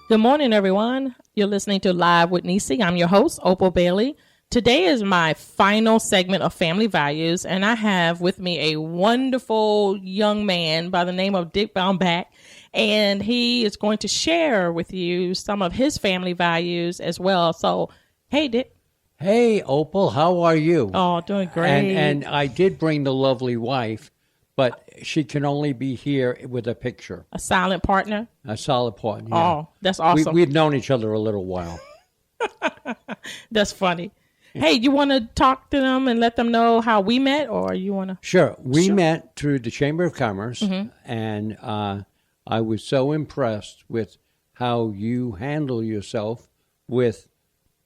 Good morning, everyone. You're listening to Live with Necee. I'm your host, Opal Bailey. Today is my final segment of Family Values, and I have with me a wonderful young man by the name of Dick Baumbach, and he is going to share with you some of his family values as well. So, hey, Dick. Hey, Opal, how are you? Oh, doing great. And I did bring the lovely wife, but she can only be here with a picture. A silent partner? A solid partner. Yeah. Oh, that's awesome. We've known each other a little while. That's funny. Hey, you want to talk to them and let them know how we met, or you want to? Sure. We met through the Chamber of Commerce, and I was so impressed with how you handle yourself with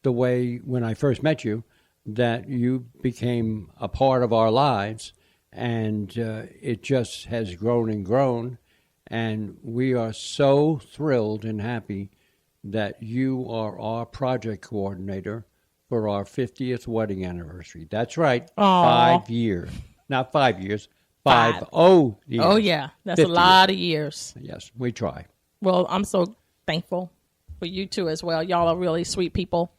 the way, when I first met you, that you became a part of our lives, and it just has grown and grown, and we are so thrilled and happy that you are our project coordinator for our 50th wedding anniversary. That's right. Aww. 5 years. Not 5 years. 5 years. Oh, yeah. That's a lot of years. Yes, we try. Well, I'm so thankful for you two as well. Y'all are really sweet people.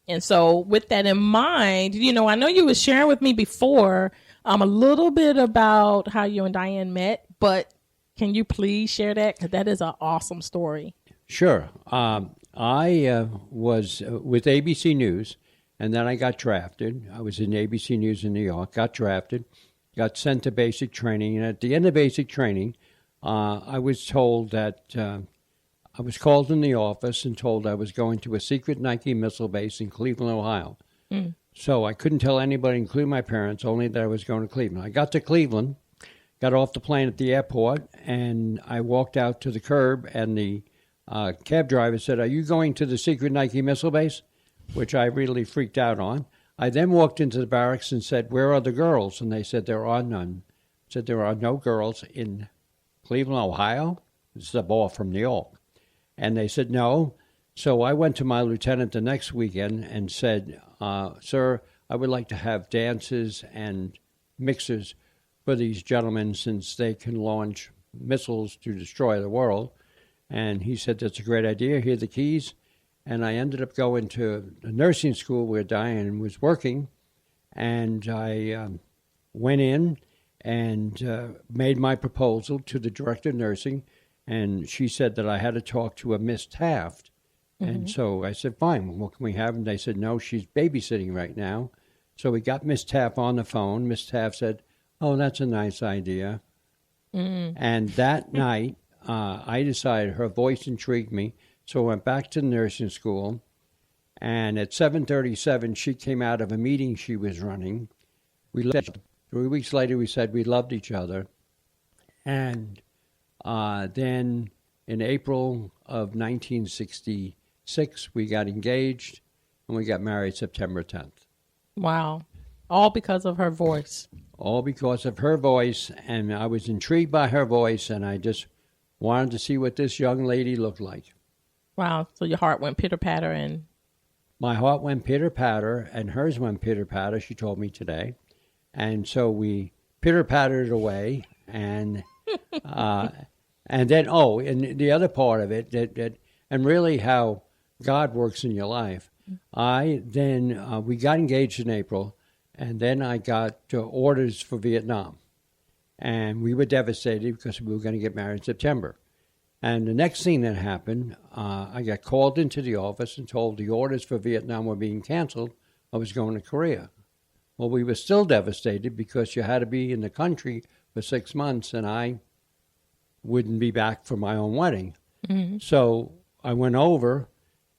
And so with that in mind, I know you were sharing with me before a little bit about how you and Diane met, but can you please share that? Because that is an awesome story. Sure. I was with ABC News, and then I got drafted. I was in ABC News in New York, got drafted, got sent to basic training. And at the end of basic training, I was told that I was called in the office and told I was going to a secret Nike missile base in Cleveland, Ohio. So I couldn't tell anybody, including my parents, only that I was going to Cleveland. I got to Cleveland, got off the plane at the airport, and I walked out to the curb, and the cab driver said, "Are you going to the secret Nike missile base?" Which I really freaked out on. I then walked into the barracks and said, "Where are the girls?" And they said, "There are none." I said, "There are no girls in Cleveland, Ohio?" This is a ball from New York. And they said, "No." So I went to my lieutenant the next weekend and said, "Sir, I would like to have dances and mixers for these gentlemen since they can launch missiles to destroy the world." And he said, "That's a great idea. Here are the keys." And I ended up going to a nursing school where Diane was working. And I went in and made my proposal to the director of nursing. And she said that I had to talk to a Miss Taft. And so I said, "Fine, what can we have?" And they said, "No, she's babysitting right now." So we got Miss Taft on the phone. Miss Taft said, "Oh, that's a nice idea." And that night, I decided her voice intrigued me. So I went back to nursing school, and at 7:37, she came out of a meeting she was running. We left. 3 weeks later, we said we loved each other. And then in April of 1966, we got engaged, and we got married September 10th. Wow. All because of her voice. All because of her voice, and I was intrigued by her voice, and I just wanted to see what this young lady looked like. Wow. So your heart went pitter-patter and... My heart went pitter-patter, and hers went pitter-patter, she told me today. And so we pitter-pattered away, and and then, and the other part of it, and really how God works in your life, we got engaged in April, and then I got orders for Vietnam. And we were devastated because we were going to get married in September. And the next thing that happened, I got called into the office and told the orders for Vietnam were being canceled. I was going to Korea. Well, we were still devastated because you had to be in the country for 6 months, and I wouldn't be back for my own wedding. So I went over,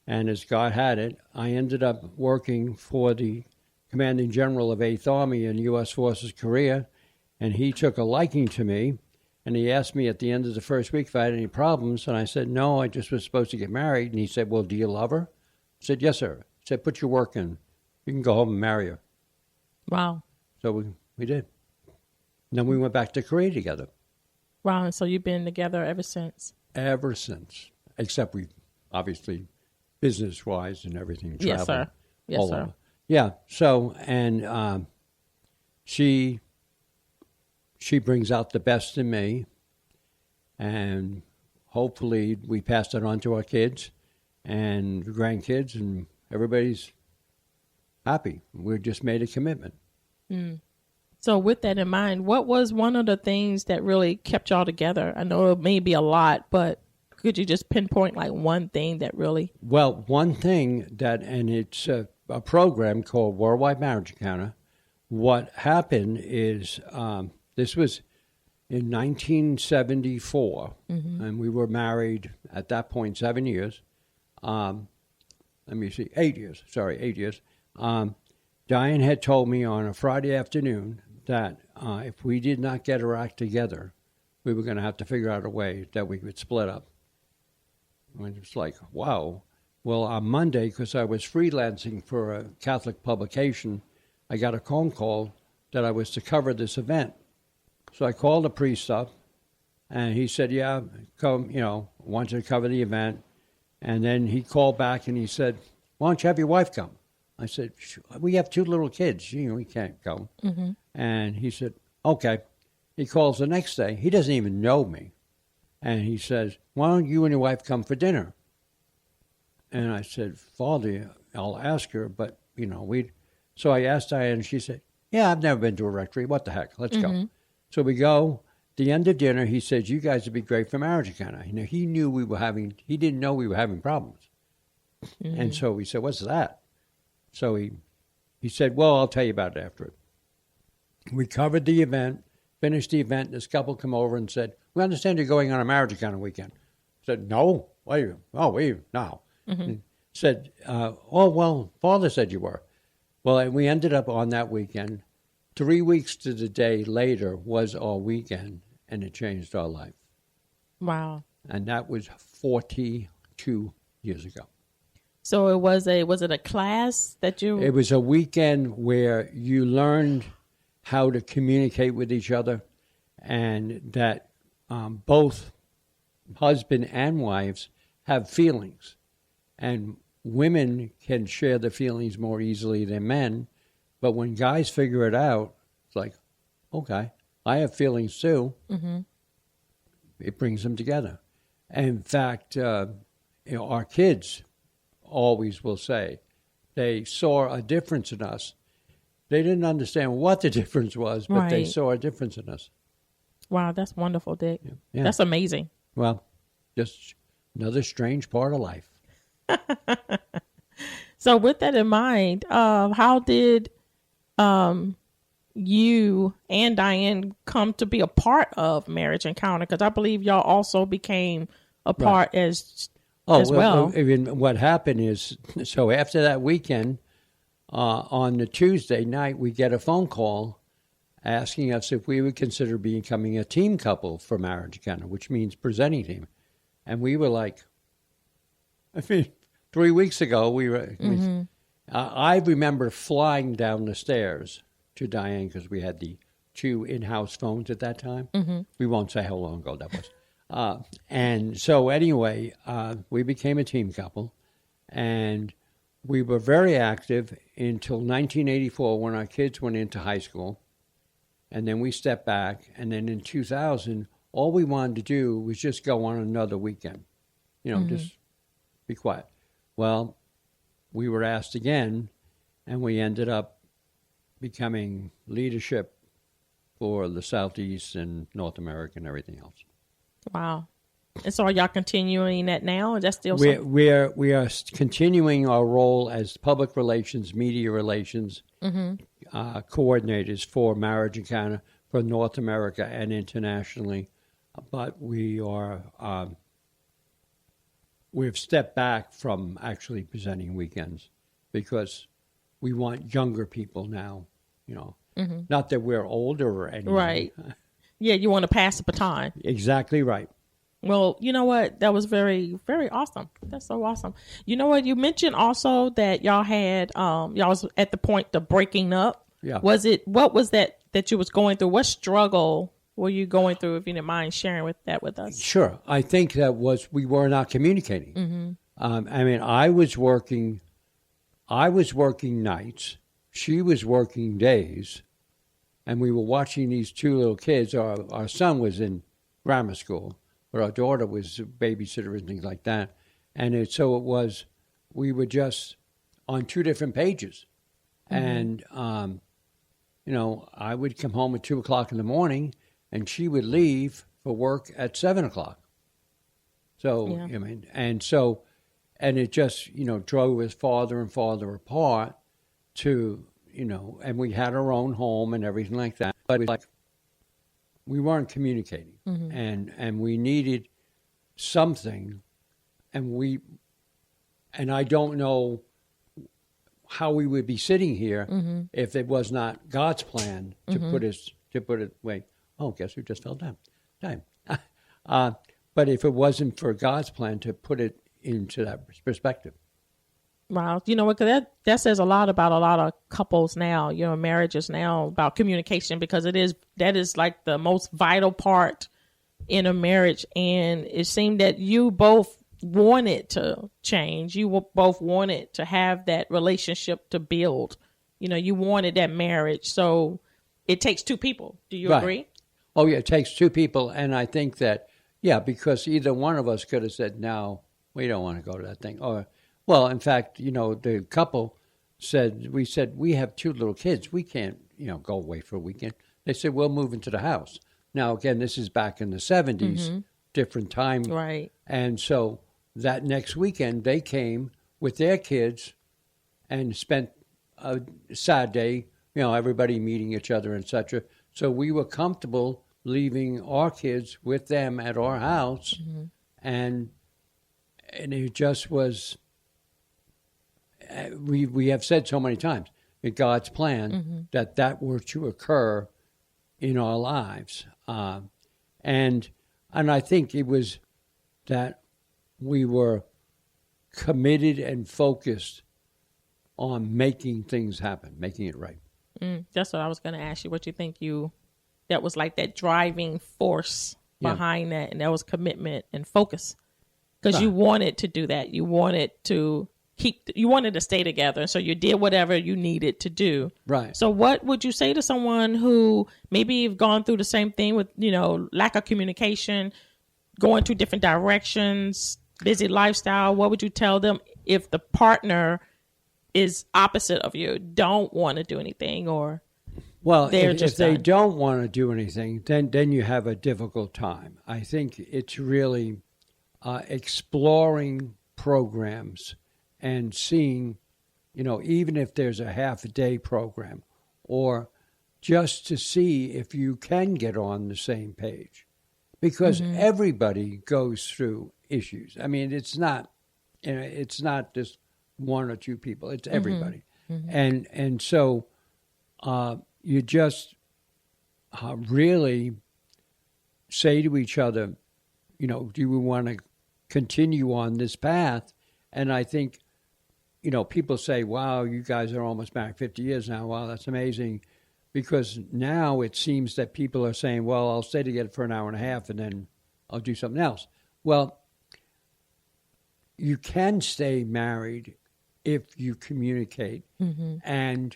and as God had it, I ended up working for the commanding general of 8th Army in U.S. Forces Korea, and he took a liking to me. And he asked me at the end of the first week if I had any problems. And I said, "No, I just was supposed to get married." And he said, "Well, do you love her?" I said, "Yes, sir." He said, "Put your work in. You can go home and marry her." Wow. So we did. And then we went back to Korea together. Wow. And so you've been together ever since? Ever since. Except we, obviously, business-wise and everything, traveled. Yes, sir. Yes, sir. Over. Yeah. So, and she brings out the best in me, and hopefully we pass it on to our kids. and grandkids, and everybody's happy. We just made a commitment. So with that in mind, what was one of the things that really kept y'all together? I know it may be a lot, but could you just pinpoint like one thing that really? Well, one thing that, and it's a program called Worldwide Marriage Encounter. What happened is this was in 1974, and we were married at that point 7 years. 8 years. Sorry, 8 years. Diane had told me on a Friday afternoon that if we did not get our act together, we were going to have to figure out a way that we could split up. And it's like, wow. Well, on Monday, because I was freelancing for a Catholic publication, I got a phone call that I was to cover this event. So I called the priest up, and he said, yeah, come, want you to cover the event. And then he called back and he said, why don't you have your wife come? I said, we have 2 little kids. We can't come. And he said, okay. He calls the next day. He doesn't even know me. And he says, why don't you and your wife come for dinner? And I said, Father, I'll ask her, but, So I asked Diane, and she said, yeah, I've never been to a rectory. What the heck? Let's go. So we go. The end of dinner, he says, you guys would be great for marriage encounter. He knew he didn't know we were having problems. And so we said, what's that? So he said, well, I'll tell you about it after it. We covered the event, finished the event. This couple come over and said, we understand you're going on a marriage encounter weekend. I said, no. No. Said, oh, well, Father said you were. Well, we ended up on that weekend. 3 weeks to the day later was our weekend, and it changed our life. Wow. And that was 42 years ago. So was it a class that you? It was a weekend where you learned how to communicate with each other, and that both husband and wives have feelings, and women can share the feelings more easily than men. But when guys figure it out, it's like, okay, I have feelings too. It brings them together. And in fact, our kids always will say they saw a difference in us. They didn't understand what the difference was, but they saw a difference in us. Wow, that's wonderful, Dick. Yeah. That's amazing. Well, just another strange part of life. So with that in mind, how did you and Diane come to be a part of Marriage Encounter? Because I believe y'all also became a part as well. What happened is, so after that weekend, on the Tuesday night, we get a phone call asking us if we would consider becoming a team couple for Marriage Encounter, which means presenting team. And we were like, 3 weeks ago, I remember flying down the stairs to Diane because we had the 2 in-house phones at that time. We won't say how long ago that was. And so anyway, we became a team couple, and we were very active until 1984 when our kids went into high school, and then we stepped back, and then in 2000, all we wanted to do was just go on another weekend, just be quiet. Well, we were asked again, and we ended up becoming leadership for the Southeast and North America and everything else. Wow. And so are y'all continuing that now? Is that still we are continuing our role as public relations, media relations coordinators for Marriage Encounter for North America and internationally. But we've stepped back from actually presenting weekends because we want younger people now, Not that we're older or anything. Right. Yeah, you want to pass the baton. Exactly right. Well, you know what? That was very, very awesome. That's so awesome. You know what? You mentioned also that y'all had, y'all was at the point of breaking up. Yeah. What was that you was going through? What struggle were you going through, if you didn't mind sharing with us? Sure. I think we were not communicating. I was working nights. She was working days. And we were watching these 2 little kids. Our son was in grammar school, but our daughter was a babysitter and things like that. And so it was, we were just on two different pages. And, I would come home at 2 o'clock in the morning and she would leave for work at 7 o'clock. So, and it just, drove us farther and farther apart to, and we had our own home and everything like that. But it was like, we weren't communicating and we needed something. And I don't know how we would be sitting here if it was not God's plan to put it away. Oh, guess who just fell down? But if it wasn't for God's plan to put it into that perspective. Wow. You know what? That says a lot about a lot of couples now, marriages now, about communication, because that is like the most vital part in a marriage. And it seemed that you both wanted to change. You both wanted to have that relationship to build. You wanted that marriage. So it takes two people. Do you agree? Oh, yeah, it takes two people. And I think that, because either one of us could have said, no, we don't want to go to that thing. Or, well, in fact, the couple said, we have two little kids. We can't, go away for a weekend. They said, we'll move into the house. Now, again, this is back in the 70s, different time. Right. And so that next weekend, they came with their kids and spent a Saturday, everybody meeting each other, etc. So we were comfortable leaving our kids with them at our house, and it just was. We have said so many times in God's plan that were to occur in our lives, and I think it was that we were committed and focused on making things happen, making it right. That's what I was going to ask you. What you think that was like that driving force behind that, and that was commitment and focus, because you wanted to do that. You wanted to stay together, and so you did whatever you needed to do. Right. So what would you say to someone who maybe you've gone through the same thing with, lack of communication, going to different directions, busy lifestyle? What would you tell them if the partner is opposite of you, don't want to do anything, or if they don't want to do anything, then you have a difficult time. I think it's really exploring programs and seeing, even if there's a half a day program, or just to see if you can get on the same page, because everybody goes through issues. I mean, it's not just one or two people; it's everybody, and so you just really say to each other, do we want to continue on this path? And I think, people say, wow, you guys are almost married 50 years now. Wow, that's amazing. Because now it seems that people are saying, well, I'll stay together for an hour and a half and then I'll do something else. Well, you can stay married if you communicate. And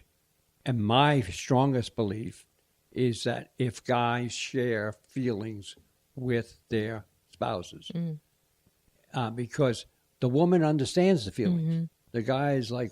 my strongest belief is that if guys share feelings with their spouses, because the woman understands the feelings. The guy is like,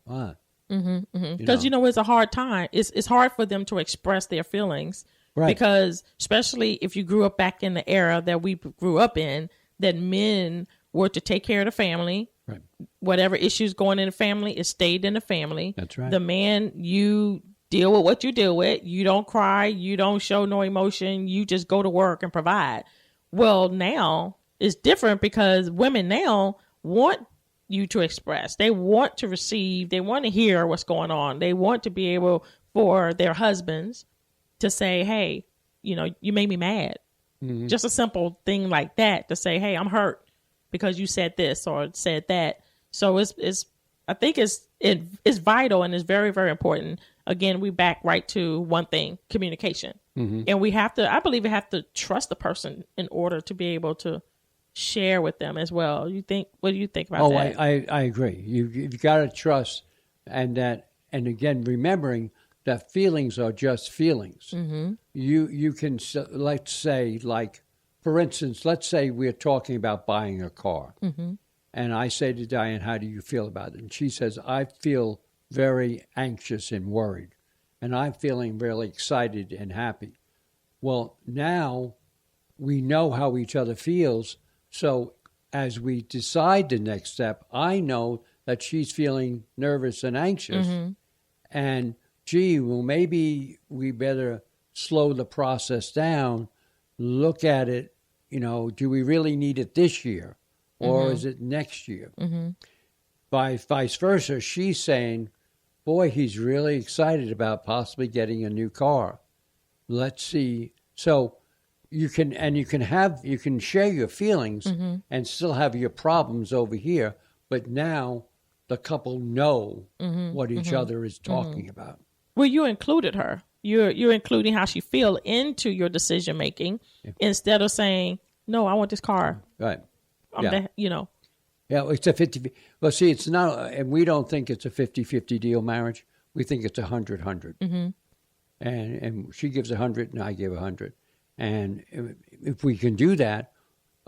what? Because, it's a hard time. It's hard for them to express their feelings. Right. Because especially if you grew up back in the era that we grew up in, that men were to take care of the family. Right. Whatever issues going in the family, it stayed in the family. That's right. The man, you deal with what you deal with. You don't cry. You don't show no emotion. You just go to work and provide. Well, now it's different, because women now want you to express. They want to receive. They want to hear what's going on. They want to be able for their husbands to say, hey, you made me mad. Just a simple thing like that, to say, hey, I'm hurt because you said this or said that. So I think it's vital, and it's very, very important. Again, we back right to one thing: communication. And I believe we have to trust the person in order to be able to share with them as well. What do you think about that? Oh, I agree. You've got to trust, and again, remembering that feelings are just feelings. You can, let's say, like, for instance, let's say we're talking about buying a car, And I say to Diane, how do you feel about it? And she says, I feel very anxious and worried. And I'm feeling really excited and happy. Well, now we know how each other feels. So as we decide the next step, I know that she's feeling nervous and anxious. And gee, well, maybe we better slow the process down, look at it, do we really need it this year or is it next year? By vice versa, she's saying, boy, he's really excited about possibly getting a new car. Let's see. So you can share your feelings and still have your problems over here, but now the couple know what each other is talking about. Well, you included her. You're including how she feel into your decision making instead of saying, "No, I want this car." Right. Yeah, it's a 50. Well, see, it's not, and we don't think it's a 50-50 deal marriage. We think it's 100-100. And she gives 100 and I give 100. And if we can do that,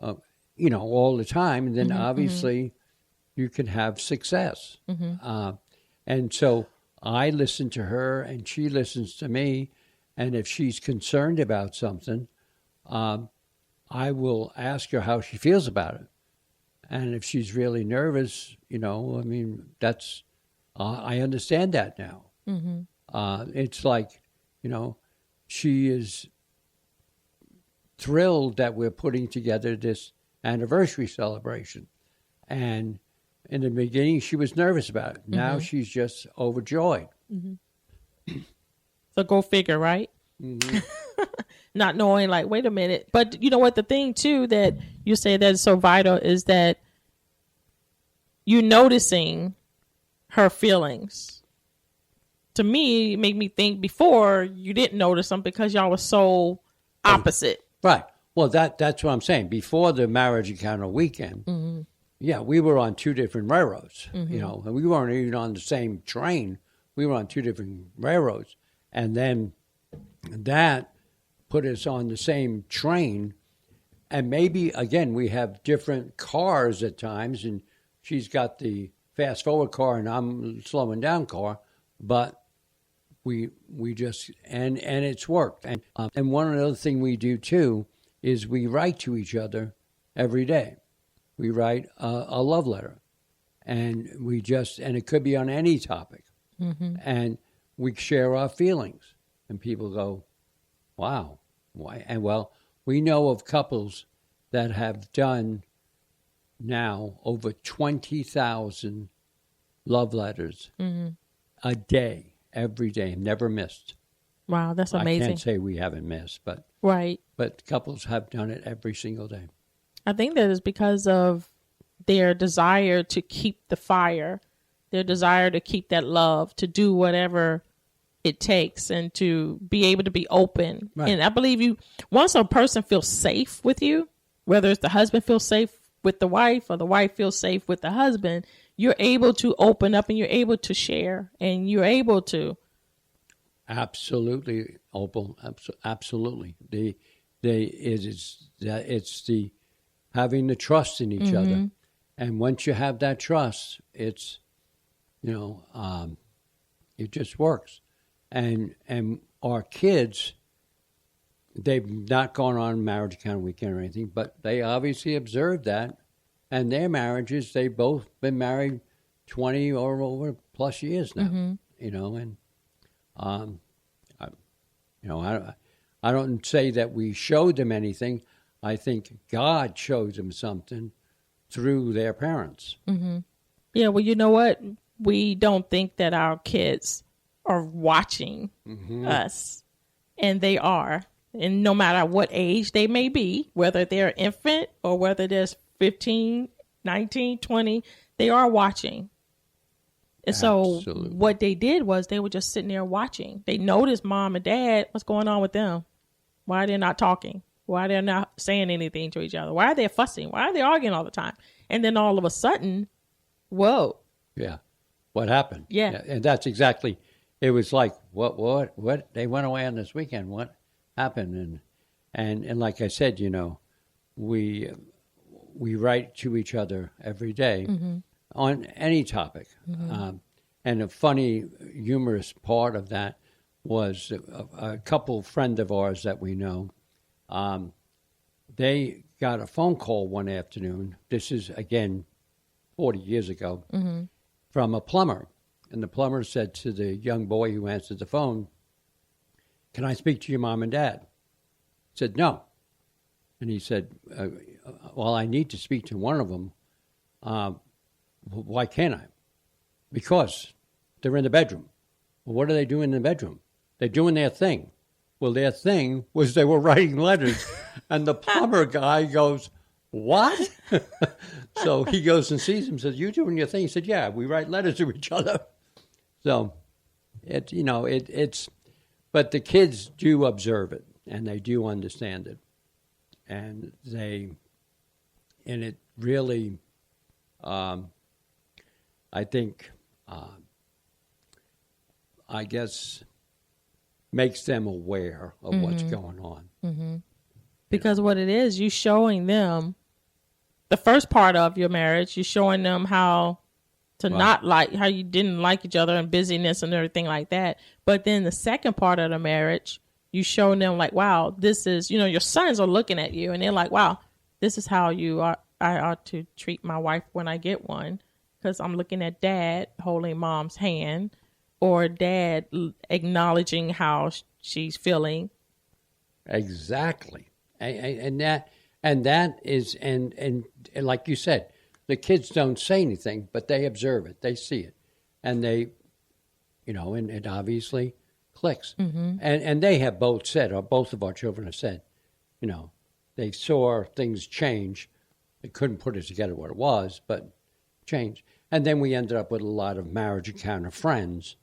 all the time, then obviously you can have success. And so I listen to her and she listens to me. And if she's concerned about something, I will ask her how she feels about it. And if she's really nervous, that's, I understand that now. It's like, she is thrilled that we're putting together this anniversary celebration. And in the beginning, she was nervous about it. Now she's just overjoyed. So go figure, right? Not knowing, like, wait a minute. But you know what? The thing, too, that you say that is so vital is that you're noticing her feelings. To me, it made me think before you didn't notice them because y'all were so opposite. Right. Well, that's what I'm saying. Before the marriage encounter weekend, yeah, we were on two different railroads, and we weren't even on the same train. We were on two different railroads. And then that put us on the same train. And maybe, again, we have different cars at times, and she's got the fast forward car and I'm slowing down car, but we just, and it's worked. And one other thing we do too is we write to each other every day. We write a love letter, and and it could be on any topic, and we share our feelings, and people go, wow, why? And well, we know of couples that have done now over 20,000 love letters a day, every day, never missed. Wow, that's amazing. I can't say we haven't missed, but right. But couples have done it every single day. I think that is because of their desire to keep the fire, their desire to keep that love, to do whatever it takes, and to be able to be open. Right. And I believe once a person feels safe with you, whether it's the husband feels safe with the wife or the wife feels safe with the husband, you're able to open up and you're able to share and you're able to. Absolutely, Opal. Absolutely. It's the having the trust in each other. And once you have that trust, it's, it just works. And our kids, they've not gone on marriage encounter weekend or anything, but they obviously observed that. And their marriages, they've both been married 20 or over plus years now, and I don't say that we showed them anything. I think God showed them something through their parents. Yeah, well, you know what? We don't think that our kids are watching us, and they are. And no matter what age they may be, whether they're an infant or whether they're 15, 19, 20, they are watching. And so what they did was they were just sitting there watching. They noticed mom and dad, what's going on with them? Why are they not talking? Why are they not saying anything to each other? Why are they fussing? Why are they arguing all the time? And then all of a sudden, whoa. Yeah. What happened? Yeah. And that's exactly, it was like, what? They went away on this weekend. What happened? And like I said, we we write to each other every day on any topic. And a funny, humorous part of that was a couple friend of ours that we know. They got a phone call one afternoon. This is, again, 40 years ago, from a plumber. And the plumber said to the young boy who answered the phone, "Can I speak to your mom and dad?" He said, "No." And he said, "Well, I need to speak to one of them. Why can't I?" "Because they're in the bedroom." "Well, what are they doing in the bedroom?" "They're doing their thing." Well, their thing was they were writing letters. And the plumber guy goes, "What?" So he goes and sees him, says, "You doing your thing?" He said, "Yeah, we write letters to each other." So, it's, but the kids do observe it, and they do understand it. And it really, I think, I guess, makes them aware of what's going on. Because what it is, you showing them the first part of your marriage, you're showing them how to not like, how you didn't like each other and busyness and everything like that. But then the second part of the marriage, you showing them like, wow, this is, your sons are looking at you and they're like, wow, this is how I ought to treat my wife when I get one. Because I'm looking at dad holding mom's hand, or dad acknowledging how she's feeling. Exactly. And that is, and like you said, the kids don't say anything, but they observe it, they see it, and they, and it obviously clicks. And they have both said, or both of our children have said, they saw things change. They couldn't put it together what it was, but change. And then we ended up with a lot of marriage encounter friends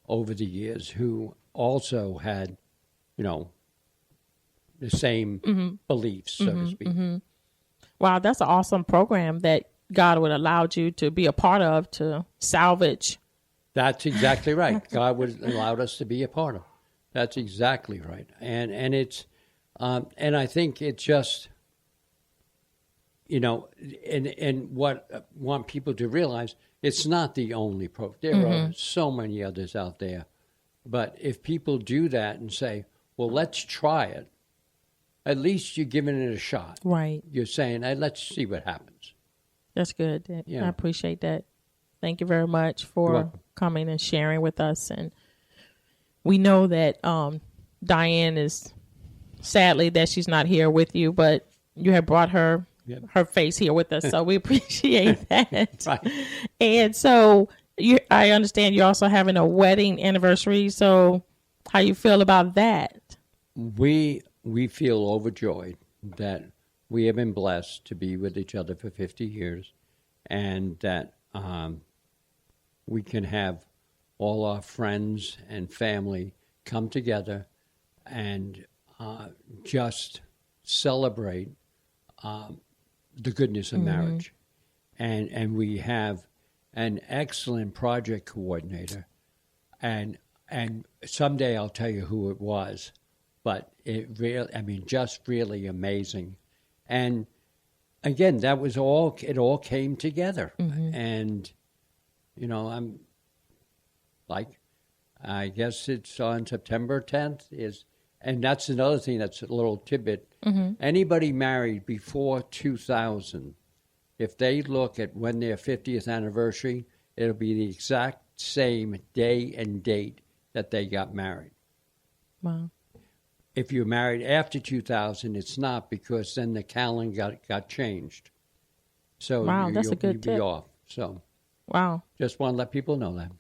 over the years who also had, the same beliefs, so to speak. Wow, that's an awesome program that God would allow you to be a part of to salvage. That's exactly right. God would allow us to be a part of. That's exactly right. And it's, and I think it's just, and what I want people to realize, it's not the only program. There are so many others out there. But if people do that and say, well, let's try it, at least you're giving it a shot. Right. You're saying, hey, let's see what happens. That's good. Yeah. I appreciate that. Thank you very much for coming and sharing with us. And we know that Diane is, sadly, that she's not here with you, but you have brought her face here with us. So we appreciate that. Right. And so I understand you're also having a wedding anniversary. So how you feel about that? We feel overjoyed that we have been blessed to be with each other for 50 years, and that we can have all our friends and family come together and just celebrate the goodness of marriage. And we have an excellent project coordinator, and someday I'll tell you who it was. But it really, just really amazing. And again, it all came together. And, I'm like, I guess it's on September 10th and that's another thing that's a little tidbit. Anybody married before 2000, if they look at when their 50th anniversary, it'll be the exact same day and date that they got married. Wow. If you're married after 2000, it's not, because then the calendar got changed. So that's a good you'll be tip. off. So just want to let people know that.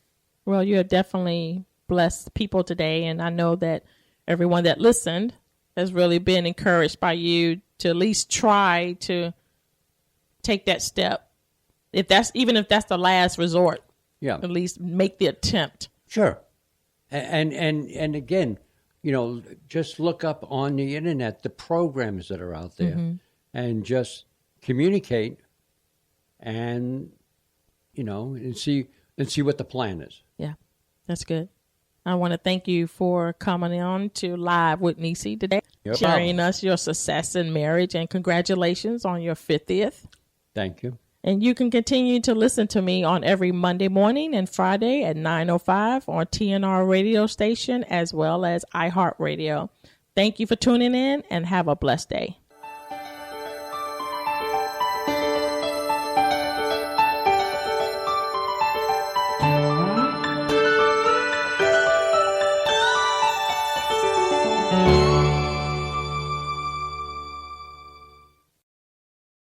Well, you have definitely blessed people today, and I know that everyone that listened has really been encouraged by you to at least try to take that step. Even if that's the last resort. Yeah. At least make the attempt. Sure. And again, just look up on the internet the programs that are out there and just communicate and see what the plan is. Yeah, that's good. I want to thank you for coming on to Live with Necee today, sharing us your success in marriage, and congratulations on your 50th. Thank you. And you can continue to listen to me on every Monday morning and Friday at 9:05 on TNR radio station as well as iHeartRadio. Thank you for tuning in and have a blessed day.